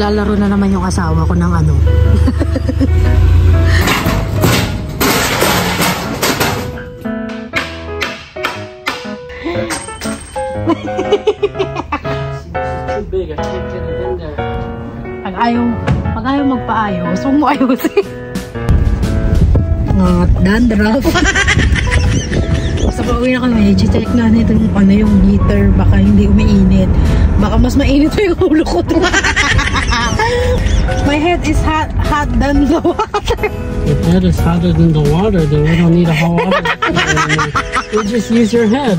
Naglalaro na naman yung asawa ko ng ano. Pag ayaw magpaayos, huwag mo ayusin. Dandruff. Basta pa uwi na ka naman, i-check na nito yung ano yung heater, baka hindi umiinit. Baka mas mainit pa yung ulo ko. My head is hot than the water. If head is hotter than the water, then we don't need a hot water. You just use your head.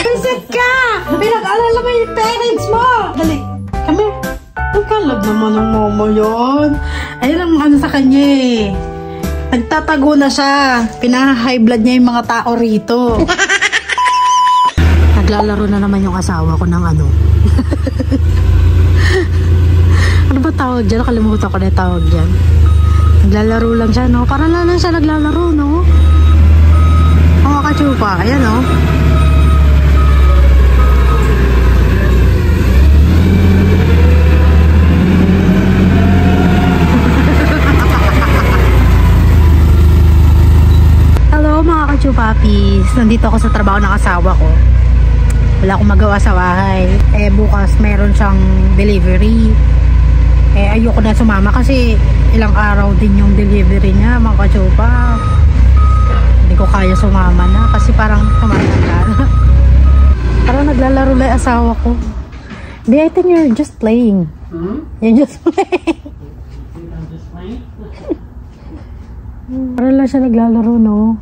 Visit ka! Pinag-alala mo yung parents mo! Dali, kami. Nagkalab naman ng momo yun. Ayun ang ano sa kanya eh. Nagtatago na siya. Pinaha-high blood niya yung mga tao rito. Naglalaro na naman yung asawa ko ng ano. Ano ba tawag dyan? Nakalimutan ko na yung tawag dyan. Naglalaro lang siya, no? Parang lang siya naglalaro, no? Mga kachupa. Ayan, no? Chupapis, nandito ako sa trabaho ng asawa ko. Wala akong magawa sa bahay. Eh bukas meron siyang delivery. Eh ayoko na sumama kasi ilang araw din yung delivery niya, mga kachupa. Hindi ko kaya sumama na kasi parang tumatanda na. Parang naglalaro lang yung asawa ko. Hindi, I think you're just playing. You're just playing. Parang lang siya naglalaro, no?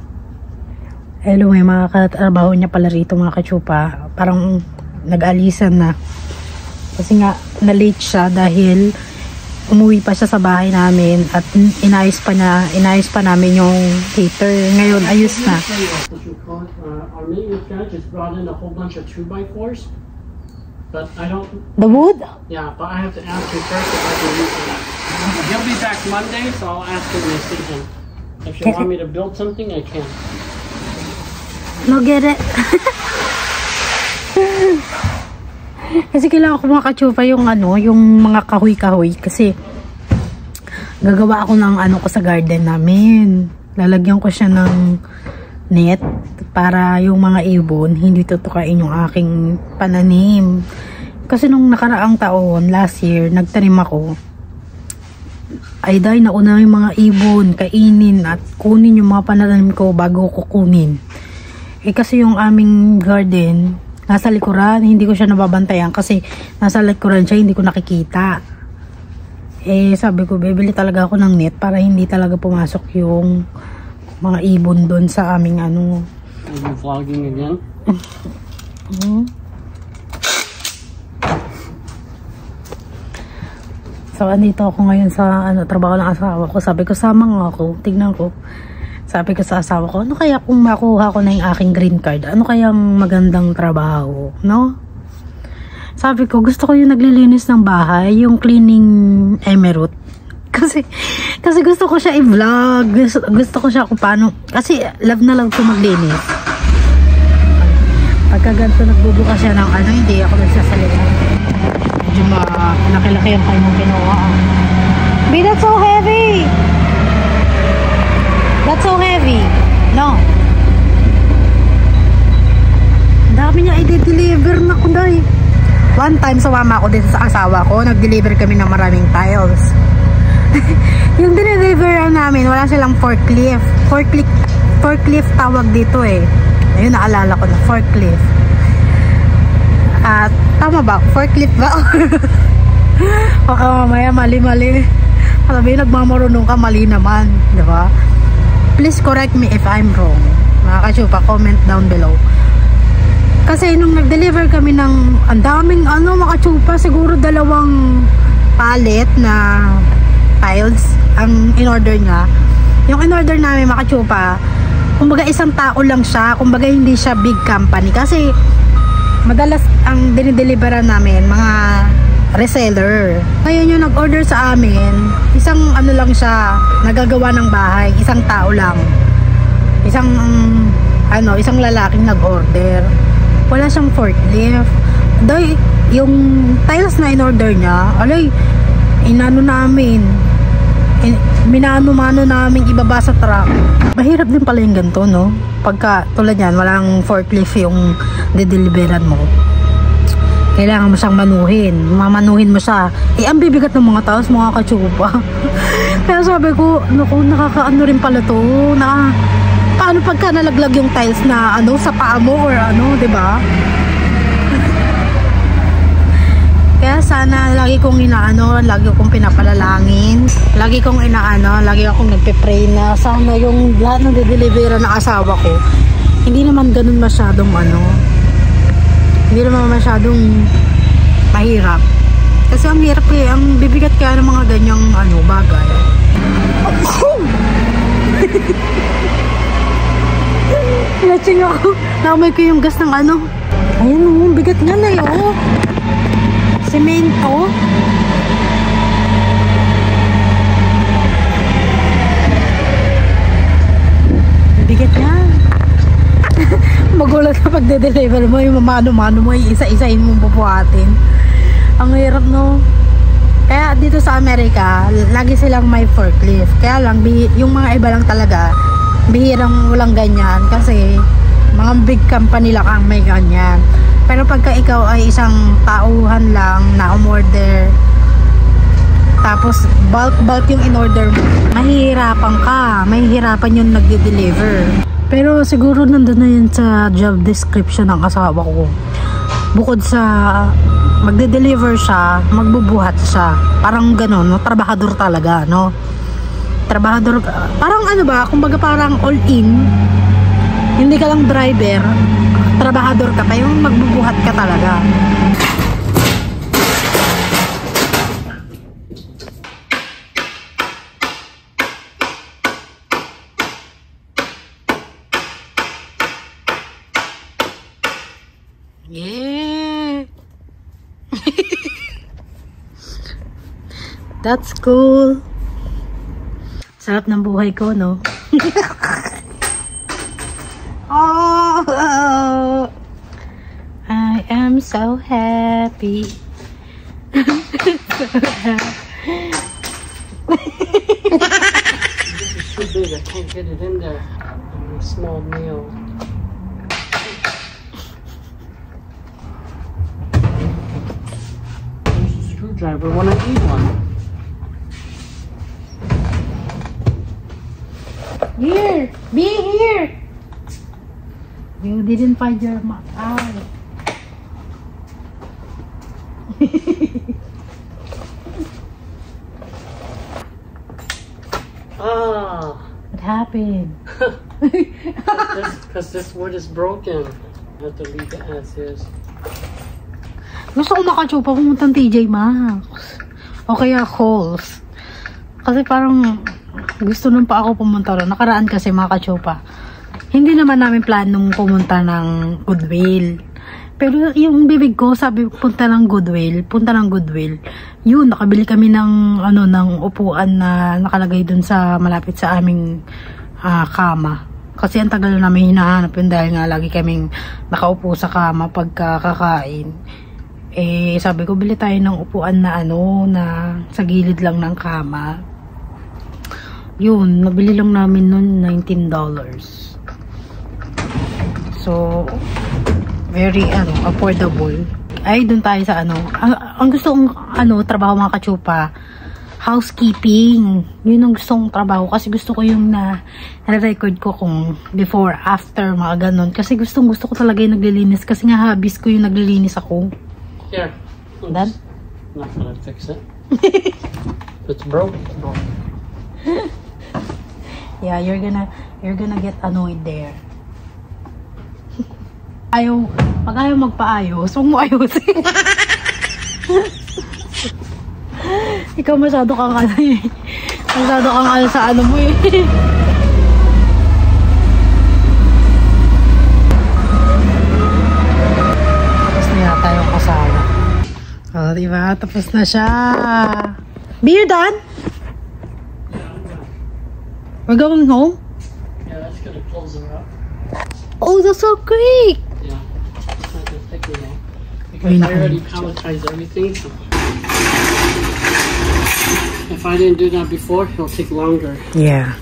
Hello, may mga katrabaho niya pala rito, mga kachupa. Parang nag-alisan na. Kasi nga, na-late siya dahil umuwi pa siya sa bahay namin at inayos pa namin yung heater. Ngayon, ayos na. Our maintenance guy just brought in a whole bunch of 2x4s. But I don't... The wood? Yeah, but I have to ask him first if I can use that. He'll be back Monday, so I'll ask him and see him. If you want me to build something, I can. No, get it. Kasi kailangan ko mga kachupa yung ano, yung mga kahoy-kahoy kasi gagawa ako ng ano ko sa garden namin. Lalagyan ko siya ng net para yung mga ibon hindi tutukain yung aking pananim. Kasi nung nakaraang taon, last year, nagtanim ako. Ay dahil nauna yung mga ibon, kainin at kunin yung mga pananim ko bago ko kunin. Eh kasi yung aming garden nasa likuran, hindi ko siya nababantayan kasi nasa likuran siya, hindi ko nakikita. Eh sabi ko, bibili talaga ako ng net para hindi talaga pumasok yung mga ibon doon sa aming ano. Are you vlogging again? So andito ako ngayon sa ano, trabaho ng asawa ko. Sabi ko, sama nga ako, tignan ko. Sabi ko sa asawa ko, ano kaya kung makuha ko na yung aking green card? Ano kayang magandang trabaho, no? Sabi ko, gusto ko yung naglilinis ng bahay, yung cleaning emerald. Kasi gusto ko siya i-vlog. Gusto ko siya kung paano. Kasi love na love ko maglinis. Pagka ganito nagbubuka siya ng ano, hindi ako nagsasalita. Medyo malaki-laki yung kanyang kinuha. Be, that's so heavy! That's so heavy. No. Ang dami niya i-deliver na ko dahil. One time, sumama ako din sa asawa ko. Nag-deliver kami ng maraming tiles. Yung dineliver namin, wala silang forklift. Forklift tawag dito eh. Ayun, naalala ko na. Forklift. At, tama ba? Forklift ba? Baka mamaya mali-mali. Alam mo yun, nagmamarunong ka, mali naman. Diba? Please correct me if I'm wrong. Mga kachupa, comment down below. Kasi nung nag-deliver kami ng ang daming ano, mga kachupa, siguro 2 pallet na tiles ang in-order niya. Yung in-order namin, mga kachupa, kumbaga isang tao lang siya, kumbaga hindi siya big company. Kasi madalas ang dinideliveran namin mga reseller. Ngayon yung nag-order sa amin, isang ano lang siya, nagagawa ng bahay, isang tao lang. Isang lalaking nag-order. Wala siyang forklift. Dahil yung tiles na in-order niya, alay, inano namin, minano-mano namin ibaba sa truck. Mahirap din pala yung ganito, no? Pagka tulad yan, walang forklift yung dideliveran mo. Kailangan mo siyang manuhin. Mamanuhin mo siya. Eh, ang bibigat ng mga tao, mga katsupa. Kaya sabi ko, naku, nakakaano rin pala to. Paano pagka nalaglag yung tiles na ano, sa paa mo or ano, diba? Kaya sana lagi kong inaano, lagi kong pinapalalangin, lagi kong inaano, lagi akong nagpe-pray na sana yung lahat ng dideliveran ng asawa ko, hindi naman ganun masyadong ano, hindi naman masyadong mahirap. Kasi ang hirap eh, ang bibigat kaya ng mga ganyang ano, bagay. Lasing ako, nakamay ko yung gas ng ano. Ayun oh, bigat nga na yun oh. Semento. Bigat yan. Magulat na pagde-deliver mo, yung mamano-mano mo, isa-isain mong bubuhatin. Ang hirap, no? Kaya dito sa Amerika, lagi silang may forklift. Kaya lang, yung mga iba lang talaga, bihirang walang ganyan. Kasi, mga big company lang ang may ganyan. Pero pagka ikaw ay isang tauhan lang na umorder, tapos bulk yung in-order mo, mahihirapan yung nagde-deliver. Pero siguro nandun na yun sa job description ng asawa ko. Bukod sa magde-deliver siya, magbubuhat siya. Parang gano'n, no? Trabahador talaga, no? Trabahador, parang ano ba, kumbaga parang all-in. Hindi ka lang driver, trabahador ka pa, yung magbubuhat ka talaga. Yeah. That's cool. Sarap ng buhay ko, no? Oh, I am so happy. It's too big. I can't get it in there. A small nail. There's a screwdriver when I need one. Here, be here. You didn't find your map. What happened? Because this wood is broken. I have to leave it as is. Gusto ko makatsupa pumuntang TJ Maxx. O kaya Kohl's. Kasi parang gusto nun pa ako pumunta ron. Nakaraan kasi mga katsupa. Hindi naman namin planong pumunta ng Goodwill. Pero yung bibig ko, sabi punta ng Goodwill. Yun, nakabili kami ng, ng upuan na nakalagay dun sa malapit sa aming kama. Kasi ang tagal na namin hinahanap yun dahil nga lagi kaming nakaupo sa kama pagka kakain. Eh, sabi ko, bili tayo ng upuan na na sa gilid lang ng kama. Yun, nabili lang namin nun $19. So, very affordable. Ay, dun tayo sa ang gusto kong trabaho mga katsupa, housekeeping. Yun ang gusto kong trabaho kasi gusto ko yung na-record ko kung before, after, mga ganon. Kasi gusto ko talaga yung naglilinis kasi nga hobbies ko yung naglilinis ako. Here. Dad? I'm not gonna fix it. If it's broke, it's broke. Yeah, you're gonna get annoyed there. Pag ayaw magpaayos, huwag mo ayusin. Ikaw masyado kang sa mo eh. Tapos na yata yung kasama. Oh, diba? Tapos na siya. Be you done? We're going home? Yeah, that's gonna close her up. Oh, that's so quick! Yeah, it's not gonna take me long. Because I already palletized everything. So. If I didn't do that before, it'll take longer. Yeah.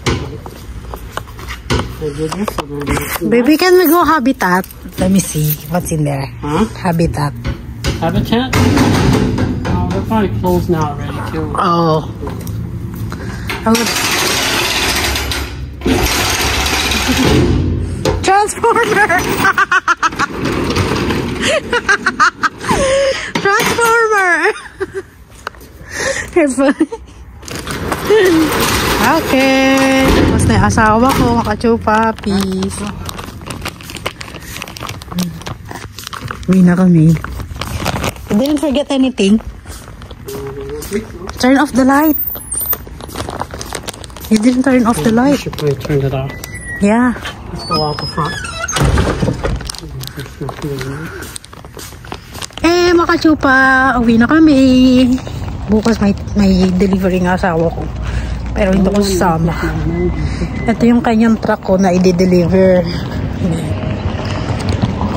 I did this and then I did Baby, can we go habitat? Let me see what's in there. Huh? Habitat. Habitat? Oh, they're probably closed now already too. Oh. I would... Transformer! Transformer! Okay. Tapos na yung asawa ko, makachupa. Peace. Uwi na kami. You didn't forget anything? Turn off the light. You didn't turn off the I light. should probably turn it off. Yeah. Let's go out the front. Eh, makachupa. Uwi na kami. Bukas may delivery ng asawa ko. Pero hindi ko sasama. Ito yung kanyang truck ko na i-deliver.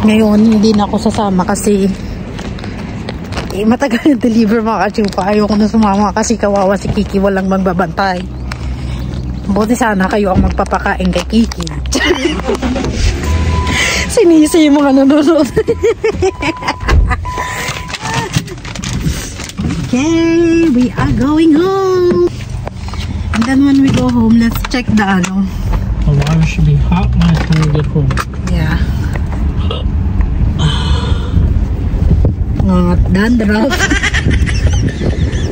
Ngayon, hindi na ako sasama kasi matagal na deliver mga kachupa. Ayoko na sumama kasi kawawa si Kiki, walang magbabantay. Buti sana kayo ang magpapakain kay Kiki. Sinisi yung mga nanonood. Okay, we are going home. And then when we go home, let's check the ano. The water should be hot by the time we get home. Yeah. Dandruff.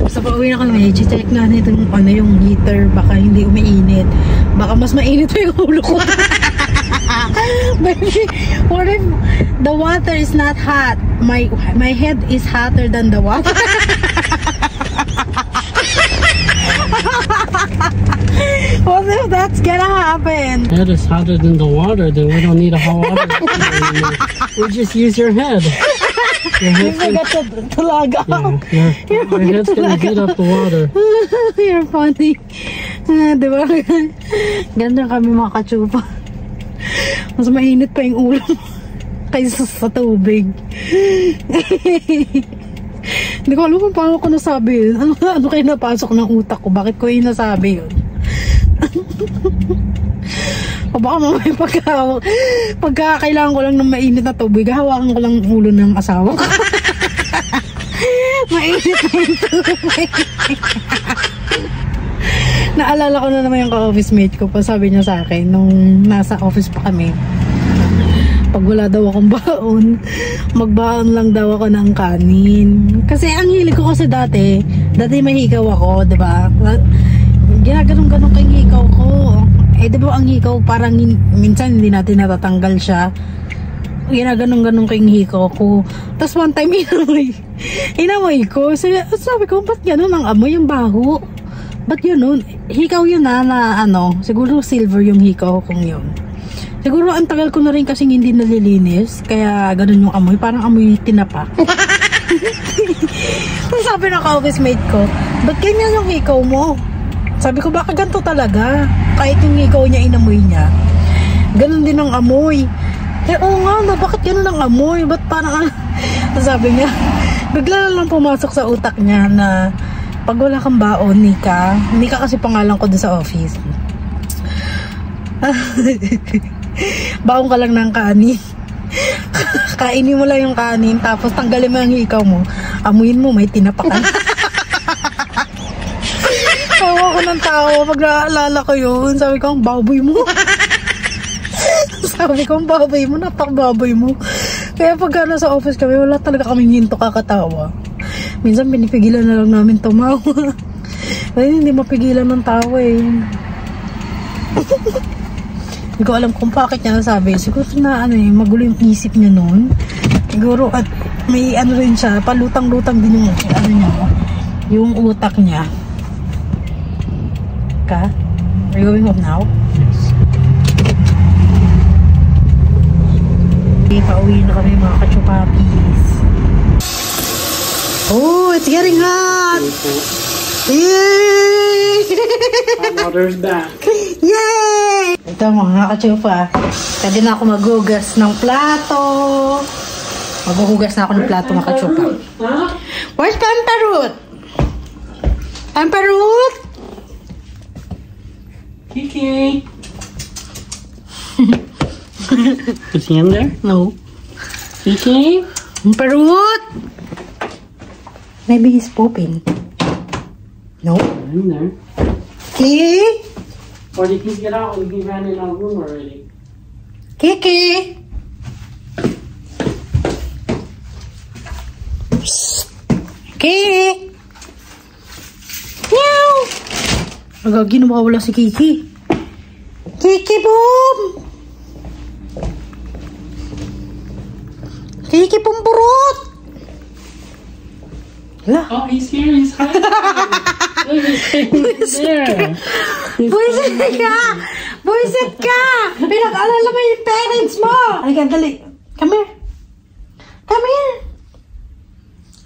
Sa pauwi na kami, check na natin ano yung heater, baka hindi umiinit. Baka mas mainit pa yung ulo ko. Baby, what if the water is not hot? My head is hotter than the water. What if that's gonna happen? Head is hotter than the water, then we don't need a hot water anymore. We just use your head. Your head's your head's gonna heat up the water. You're funny. Diba? Ganda kami mga kachupa. Mas mainit pa yung ulo kaysa sa tubig. Hindi ko alam kung paano ko nasabi yun. Ano kayo napasok ng utak ko? Bakit ko yung nasabi yun? O baka mamaya pagka kailangan ko lang ng mainit na tubig, hawakan ko lang ulo ng asawa ko. Mainit na yung tubig. Naalala ko na naman yung ka-office mate ko pa, sabi niya sa akin nung nasa office pa kami, pag wala daw akong baon, magbaon lang daw ako ng kanin. Kasi ang hilig ko kasi dati may hikaw ako, diba? Ginaganong-ganong kay hikaw ko. Eh, diba ang hikaw parang minsan hindi natin natatanggal siya. Ginaganong-ganong kay hikaw ko. Tapos one time inamoy ko. Sabi ko, ba't gano'n ang amoy yung baho? Ba't yun nun? Hikaw yun na ano, siguro silver yung hikaw kong yun. Siguro ang tagal ko na rin kasing hindi nalilinis, kaya ganun yung amoy, parang amoy tinapa. Sabi ng ka-office mate ko, ba't ganyan yung hikaw mo? Sabi ko, baka ganito talaga. Kahit yung hikaw niya, inamoy niya, ganun din ang amoy. Eh, oo nga na, bakit ganun ang amoy? Ba't parang, sabi niya, bigla na lang pumasok sa utak niya na pag wala kang baon, Nika kasi pangalan ko doon sa office. Baon ka lang ng kanin. Kainin mo lang yung kanin, tapos tanggalin mo yung hikaw mo, amuyin mo, may tinapakan. Tawa ko ng tawa pag naalala ko yun. Sabi ko, ang baboy mo. Sabi ko, ang baboy mo, napakababoy mo. Kaya pag nasa office kami, wala talaga kaming hinto kakatawa. Minsan pinipigilan na lang namin tumawa. Kasi hindi mapigilan ng tawa eh. Hindi ko alam kung bakit niya nasabi. Siguro na magulo yung isip niya noon. Siguro at may ano rin siya, palutang-lutang din yung niya, yung utak niya. Ka? Are you going home now? Yes. Okay, pauwi na kami mga kachupapis. Oh, it's getting hot! Yay! Hot water's back. Yay! Ito mga kachupa, pwede na ako maghugas ng plato. Maghuhugas na ako ng plato mga kachupa. Huh? Where's Pamperut? Pamperut? Kiki. Is he in there? No. Kiki? Parut! Maybe he's pooping. No. In there. Kiki? Or did he get out when he ran in our room already? Kiki? Kiki? Meow! Agagi, nawawala si Kiki. Kiki, boom! Kiki, pumburot! Hala. Oh, he's here. He's hiding. Look, he's there. Buisit ka! Buisit ka! Pinag-alala mo yung parents mo! Halika, dali. Come here. Come here.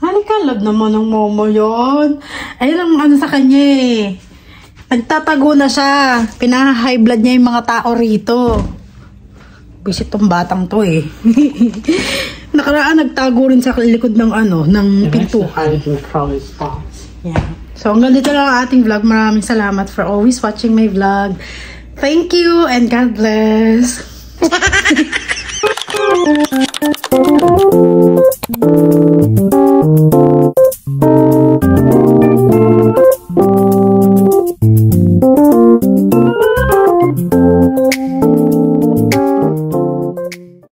Halika, love naman ng momo yun. Ayun ang ano sa kanya eh. Nagtatago na siya. Pinaha-high blood niya yung mga tao rito. Buisit tong batang to eh. Nakaraan nagtago rin sa likod ng ano, ng pintuan. Yeah. So hanggang dito lang ang ating vlog. Maraming salamat for always watching my vlog. Thank you and God bless.